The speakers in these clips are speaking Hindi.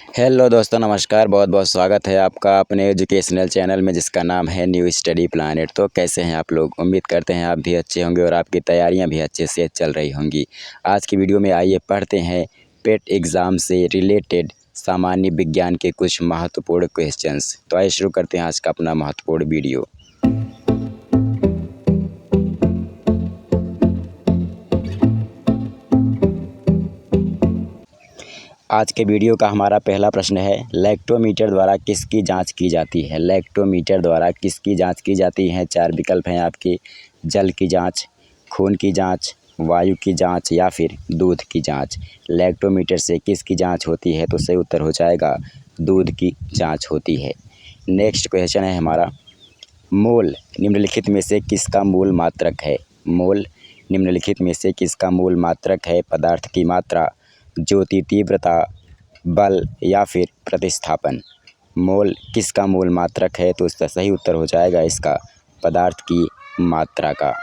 हेलो दोस्तों, नमस्कार। बहुत बहुत स्वागत है आपका अपने एजुकेशनल चैनल में जिसका नाम है न्यू स्टडी प्लानेट। तो कैसे हैं आप लोग? उम्मीद करते हैं आप भी अच्छे होंगे और आपकी तैयारियां भी अच्छे से चल रही होंगी। आज की वीडियो में आइए पढ़ते हैं पेट एग्ज़ाम से रिलेटेड सामान्य विज्ञान के कुछ महत्वपूर्ण क्वेश्चंस। तो आइए शुरू करते हैं आज का अपना महत्वपूर्ण वीडियो। आज के वीडियो का हमारा पहला प्रश्न है, लैक्टोमीटर द्वारा किसकी जांच की जाती है? लैक्टोमीटर द्वारा किसकी जांच की जाती है? चार विकल्प हैं आपके। जल की जांच, खून की जांच, वायु की जांच या फिर दूध की जांच। लैक्टोमीटर से किसकी जांच होती है? तो सही उत्तर हो जाएगा दूध की जांच होती है। नेक्स्ट क्वेश्चन है हमारा, मोल निम्नलिखित में से किसका मूल मात्रक है? मोल निम्नलिखित में से किसका मूल मात्रक है? पदार्थ की मात्रा, ज्योति तीव्रता, बल या फिर प्रतिस्थापन। मोल किसका मूल मात्रक है? तो इसका सही उत्तर हो जाएगा इसका पदार्थ की मात्रा का।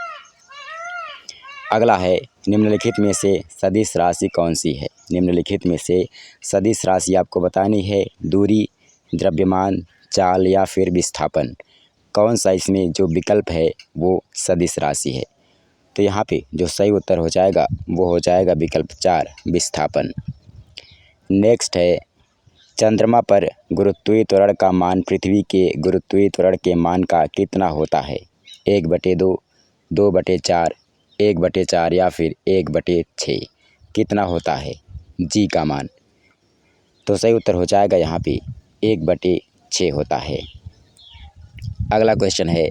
अगला है, निम्नलिखित में से सदिश राशि कौन सी है? निम्नलिखित में से सदिश राशि आपको बतानी है। दूरी, द्रव्यमान, चाल या फिर विस्थापन। कौन सा इसमें जो विकल्प है वो सदिश राशि है? तो यहाँ पे जो सही उत्तर हो जाएगा वो हो जाएगा विकल्प 4, विस्थापन। नेक्स्ट है, चंद्रमा पर गुरुत्वीय त्वरण का मान पृथ्वी के गुरुत्वीय त्वरण के मान का कितना होता है? 1/2, 2/4, 1/4 या फिर 1/6। कितना होता है जी का मान? तो सही उत्तर हो जाएगा यहाँ पे 1/6 होता है। अगला क्वेश्चन है,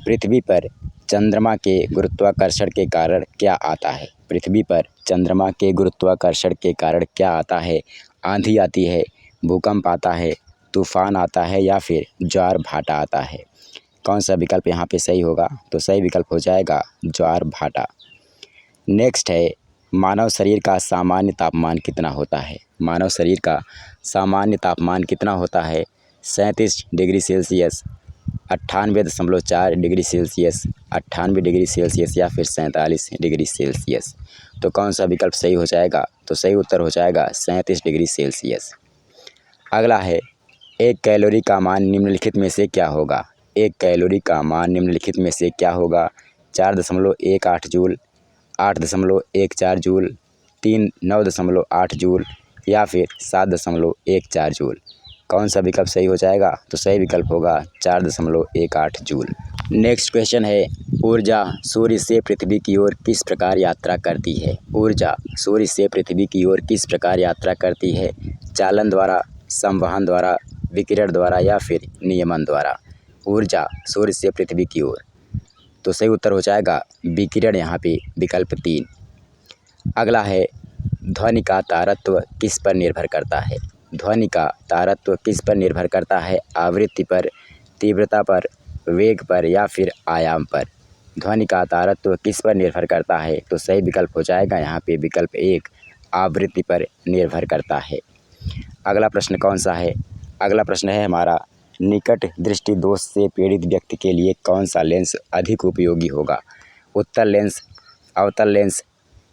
पृथ्वी पर चंद्रमा के गुरुत्वाकर्षण के कारण क्या आता है? पृथ्वी पर चंद्रमा के गुरुत्वाकर्षण के कारण क्या आता है? आंधी आती है, भूकंप आता है, तूफान आता है या फिर ज्वार भाटा आता है। कौन सा विकल्प यहाँ पे सही होगा? तो सही विकल्प हो जाएगा ज्वार भाटा। नेक्स्ट है, मानव शरीर का सामान्य तापमान कितना होता है? मानव शरीर का सामान्य तापमान कितना होता है? 37 degree Celsius, 98.4 degree Celsius, 98 degree Celsius या फिर 47 डिग्री सेल्सियस। तो कौन सा विकल्प सही हो जाएगा? तो सही उत्तर हो जाएगा 37 डिग्री सेल्सियस। अगला है, एक कैलोरी का मान निम्नलिखित में से क्या होगा? एक कैलोरी का मान निम्नलिखित में से क्या होगा? 4.18 जूल, 8.14 जूल, 9.8 जूल या फिर 7.14 जूल। कौन सा विकल्प सही हो जाएगा? तो सही विकल्प होगा 4.18 जूल। नेक्स्ट क्वेश्चन है, ऊर्जा सूर्य से पृथ्वी की ओर किस प्रकार यात्रा करती है? ऊर्जा सूर्य से पृथ्वी की ओर किस प्रकार यात्रा करती है? चालन द्वारा, संवहन द्वारा, विकिरण द्वारा या फिर नियमन द्वारा। ऊर्जा सूर्य से पृथ्वी की ओर, तो सही उत्तर हो जाएगा विकिरण, यहाँ पे विकल्प 3। अगला है, ध्वनि का तारत्व किस पर निर्भर करता है? ध्वनि का तारत्व किस पर निर्भर करता है? आवृत्ति पर, तीव्रता पर, वेग पर या फिर आयाम पर। ध्वनि का तारत्व किस पर निर्भर करता है? तो सही विकल्प हो जाएगा यहाँ पे विकल्प 1, आवृत्ति पर निर्भर करता है। अगला प्रश्न कौन सा है? अगला प्रश्न है हमारा, निकट दृष्टि दोष से पीड़ित व्यक्ति के लिए कौन सा लेंस अधिक उपयोगी होगा? उत्तल लेंस, अवतल लेंस,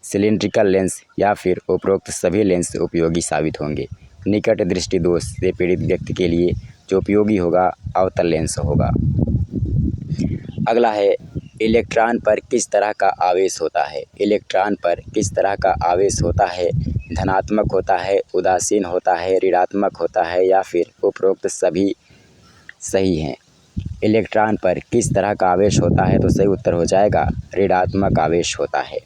सिलिंड्रिकल लेंस या फिर उपरोक्त सभी लेंस उपयोगी साबित होंगे। निकट दृष्टि दोष से पीड़ित व्यक्ति के लिए जो उपयोगी होगा अवतल लेंस होगा। अगला है, इलेक्ट्रॉन पर किस तरह का आवेश होता है? इलेक्ट्रॉन पर किस तरह का आवेश होता है? धनात्मक होता है, उदासीन होता है, ऋणात्मक होता है या फिर उपरोक्त सभी सही हैं। इलेक्ट्रॉन पर किस तरह का आवेश होता है? तो सही उत्तर हो जाएगा ऋणात्मक आवेश होता है।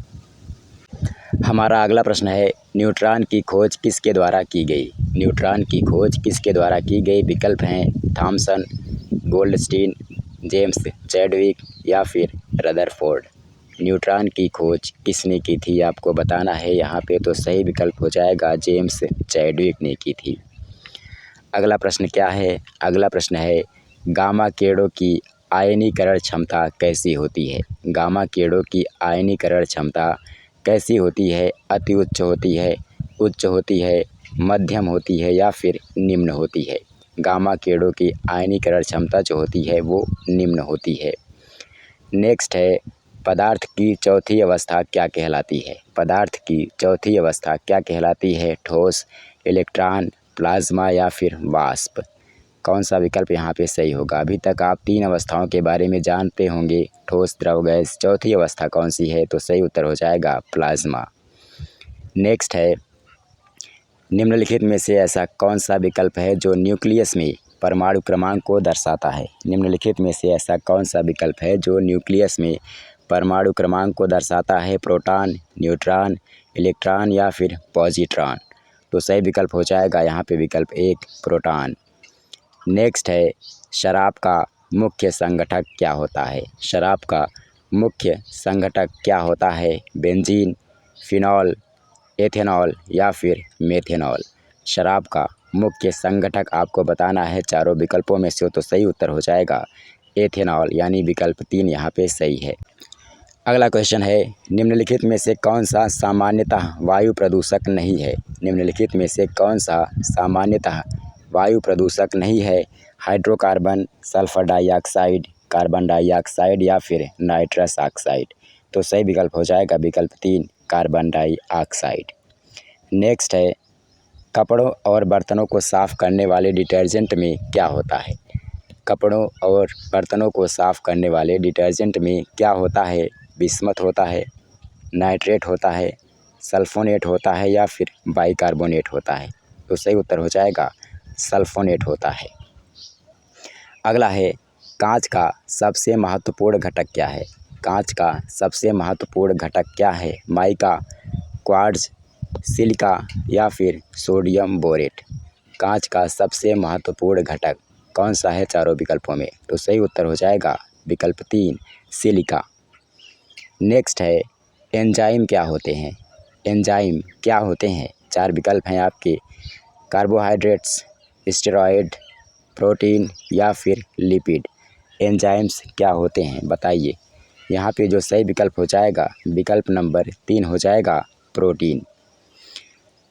हमारा अगला प्रश्न है, न्यूट्रॉन की खोज किसके द्वारा की गई? न्यूट्रॉन की खोज किसके द्वारा की गई? विकल्प हैं थॉमसन, गोल्डस्टीन, जेम्स चैडविक या फिर रदरफोर्ड। न्यूट्रॉन की खोज किसने की थी आपको बताना है यहाँ पे, तो सही विकल्प हो जाएगा जेम्स चैडविक ने की थी। अगला प्रश्न क्या है? अगला प्रश्न है, गामा किरणों की आयनीकरण क्षमता कैसी होती है? गामा किरणों की आयनीकरण क्षमता कैसी होती है? अति उच्च होती है, मध्यम होती है या फिर निम्न होती है? गामा किरणों की आयनीकरण क्षमता जो होती है वो निम्न होती है। नेक्स्ट है, पदार्थ की चौथी अवस्था क्या कहलाती है? पदार्थ की चौथी अवस्था क्या कहलाती है? ठोस, इलेक्ट्रॉन, प्लाज्मा या फिर वाष्प। कौन सा विकल्प यहाँ पे सही होगा? अभी तक आप 3 अवस्थाओं के बारे में जानते होंगे, ठोस, द्रव, गैस। चौथी अवस्था कौन सी है? तो सही उत्तर हो जाएगा प्लाज्मा। नेक्स्ट है, निम्नलिखित में से ऐसा कौन सा विकल्प है जो न्यूक्लियस में परमाणु क्रमांक को दर्शाता है? निम्नलिखित में से ऐसा कौन सा विकल्प है जो न्यूक्लियस में परमाणु क्रमांक को दर्शाता है? प्रोटॉन, न्यूट्रॉन, इलेक्ट्रॉन या फिर पॉजिट्रॉन। तो सही विकल्प हो जाएगा यहाँ पे विकल्प 1 प्रोटॉन। नेक्स्ट है, शराब का मुख्य संगठक क्या होता है? शराब का मुख्य संगठक क्या होता है? बेंजीन, फिनॉल, एथेनॉल या फिर मेथेनॉल। शराब का मुख्य संगठक आपको बताना है चारों विकल्पों में से, तो सही उत्तर हो जाएगा एथेनॉल, यानी विकल्प 3 यहाँ पे सही है। अगला क्वेश्चन है, निम्नलिखित में से कौन सा सामान्यतः वायु प्रदूषक नहीं है? निम्नलिखित में से कौन सा सामान्यतः वायु प्रदूषक नहीं है? Hydrocarbon, sulphur dioxide, carbon dioxide या फिर नाइट्रस ऑक्साइड। तो सही विकल्प हो जाएगा विकल्प 3 कार्बन डाइऑक्साइड। नेक्स्ट है, कपड़ों और बर्तनों को साफ़ करने वाले डिटर्जेंट में क्या होता है? कपड़ों और बर्तनों को साफ़ करने वाले डिटर्जेंट में क्या होता है? बिस्मथ होता है, नाइट्रेट होता है, सल्फोनेट होता है या फिर बाइकार्बोनेट होता है। तो सही उत्तर हो जाएगा सल्फोनेट होता है। अगला है, कांच का सबसे महत्वपूर्ण घटक क्या है? कांच का सबसे महत्वपूर्ण घटक क्या है? माइका, क्वार्ट्ज, सिलिका या फिर सोडियम बोरेट। कांच का सबसे महत्वपूर्ण घटक कौन सा है चारों विकल्पों में? तो सही उत्तर हो जाएगा विकल्प 3 सिलिका। नेक्स्ट है, एंजाइम क्या होते हैं? एंजाइम क्या होते हैं? 4 विकल्प हैं आपके, कार्बोहाइड्रेट्स, स्टेरॉयड, प्रोटीन या फिर लिपिड। एंजाइम्स क्या होते हैं बताइए। यहाँ पे जो सही विकल्प हो जाएगा विकल्प नंबर 3 हो जाएगा प्रोटीन।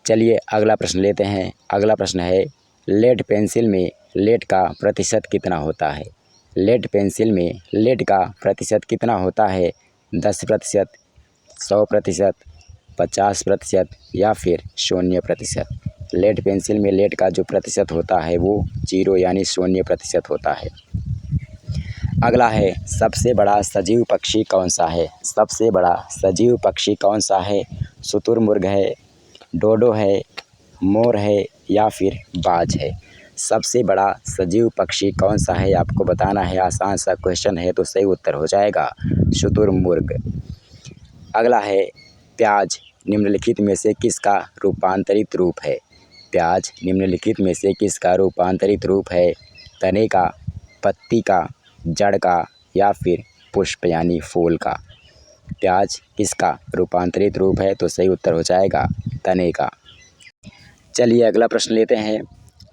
चलिए अगला प्रश्न लेते हैं। अगला प्रश्न है, लेड पेंसिल में लेड का प्रतिशत कितना होता है? लेड पेंसिल में लेड का प्रतिशत कितना होता है? 10%, 100%, 50% या फिर 0%। लेड पेंसिल में लेड का जो प्रतिशत होता है वो 0 यानी 0% होता है। अगला है, सबसे बड़ा सजीव पक्षी कौन सा है? सबसे बड़ा सजीव पक्षी कौन सा है? शुतुरमुर्ग है, डोडो है, मोर है या फिर बाज है। सबसे बड़ा सजीव पक्षी कौन सा है आपको बताना है। आसान सा क्वेश्चन है, तो सही उत्तर हो जाएगा शुतुरमुर्ग। अगला है, प्याज निम्नलिखित में से किसका रूपांतरित रूप है? प्याज निम्नलिखित में से किसका रूपांतरित रूप है? तने का, पत्ती का, जड़ का या फिर पुष्प यानी फूल का। प्याज किसका रूपांतरित रूप है? तो सही उत्तर हो जाएगा तने का। चलिए अगला प्रश्न लेते हैं,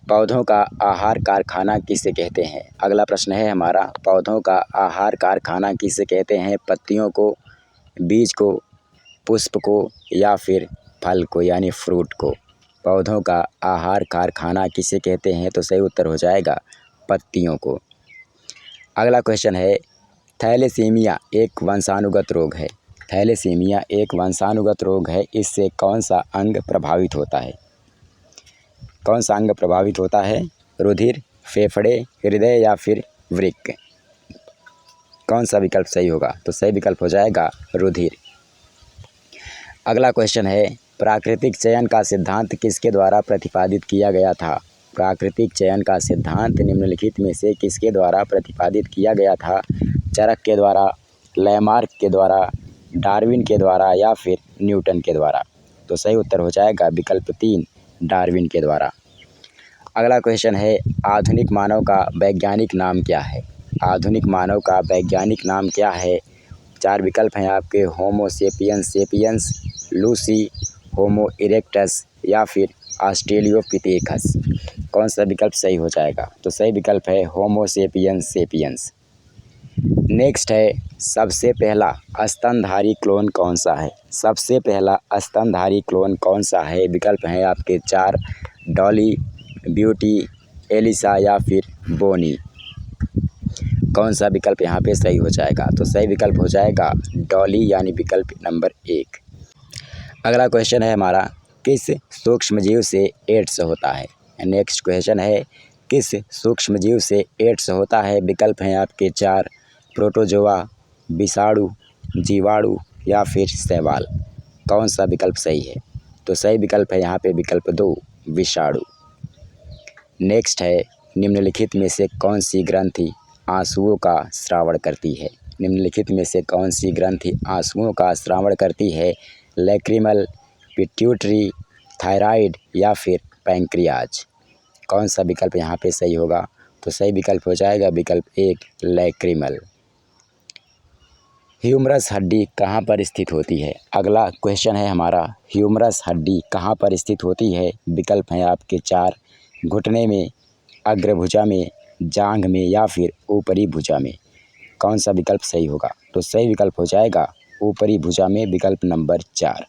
पौधों का आहार कारखाना किसे कहते हैं? अगला प्रश्न है हमारा, पौधों का आहार कारखाना किसे कहते हैं? पत्तियों को, बीज को, पुष्प को या फिर फल को यानी फ्रूट को। पौधों का आहार कारखाना किसे कहते हैं? तो सही उत्तर हो जाएगा पत्तियों को। अगला क्वेश्चन है, थैलेसीमिया एक वंशानुगत रोग है। थैलेसीमिया एक वंशानुगत रोग है, इससे कौन सा अंग प्रभावित होता है? कौन सा अंग प्रभावित होता है? रुधिर, फेफड़े, हृदय या फिर वृक्क। कौन सा विकल्प सही होगा? तो सही विकल्प हो जाएगा रुधिर। अगला क्वेश्चन है, प्राकृतिक चयन का सिद्धांत किसके द्वारा प्रतिपादित किया गया था? प्राकृतिक चयन का सिद्धांत निम्नलिखित में से किसके द्वारा प्रतिपादित किया गया था? चरक के द्वारा, लैमार्क के द्वारा, डार्विन के द्वारा या फिर न्यूटन के द्वारा। तो सही उत्तर हो जाएगा विकल्प 3 डार्विन के द्वारा। अगला क्वेश्चन है, आधुनिक मानव का वैज्ञानिक नाम क्या है? आधुनिक मानव का वैज्ञानिक नाम क्या है? 4 विकल्प हैं आपके, होमो सेपियंस सेपियंस, लूसी, होमो इरेक्टस या फिर ऑस्ट्रेलियोपिथेकस। कौन सा विकल्प सही हो जाएगा? तो सही विकल्प है होमो सेपियंस सेपियंस। नेक्स्ट है, सबसे पहला स्तनधारी क्लोन कौन सा है? सबसे पहला स्तनधारी क्लोन कौन सा है? विकल्प हैं आपके 4, डॉली, ब्यूटी, एलिसा या फिर बोनी। कौन सा विकल्प यहाँ पे सही हो जाएगा? तो सही विकल्प हो जाएगा डॉली यानी विकल्प नंबर 1। अगला क्वेश्चन है हमारा, किस सूक्ष्मजीव से एड्स होता है? नेक्स्ट क्वेश्चन है, किस सूक्ष्मजीव से एड्स होता है? विकल्प हैं आपके 4, प्रोटोजोआ, विषाणु, जीवाणु या फिर शैवाल। कौन सा विकल्प सही है? तो सही विकल्प है यहाँ पे विकल्प 2, विषाणु। नेक्स्ट है, निम्नलिखित में से कौन सी ग्रंथि आंसुओं का श्रावण करती है? निम्नलिखित में से कौन सी ग्रंथि आंसुओं का श्रावण करती है? लैक्रिमल, पिट्यूटरी, थायराइड या फिर पैंक्रियाज। कौन सा विकल्प यहाँ पे सही होगा? तो सही विकल्प हो जाएगा विकल्प 1, लैक्रिमल। ह्यूमरस हड्डी कहाँ पर स्थित होती है? अगला क्वेश्चन है हमारा, ह्यूमरस हड्डी कहाँ पर स्थित होती है? विकल्प हैं आपके 4, घुटने में, अग्रभुजा में, जांघ में या फिर ऊपरी भुजा में। कौन सा विकल्प सही होगा? तो सही विकल्प हो जाएगा ऊपरी भुजा में, विकल्प नंबर 4।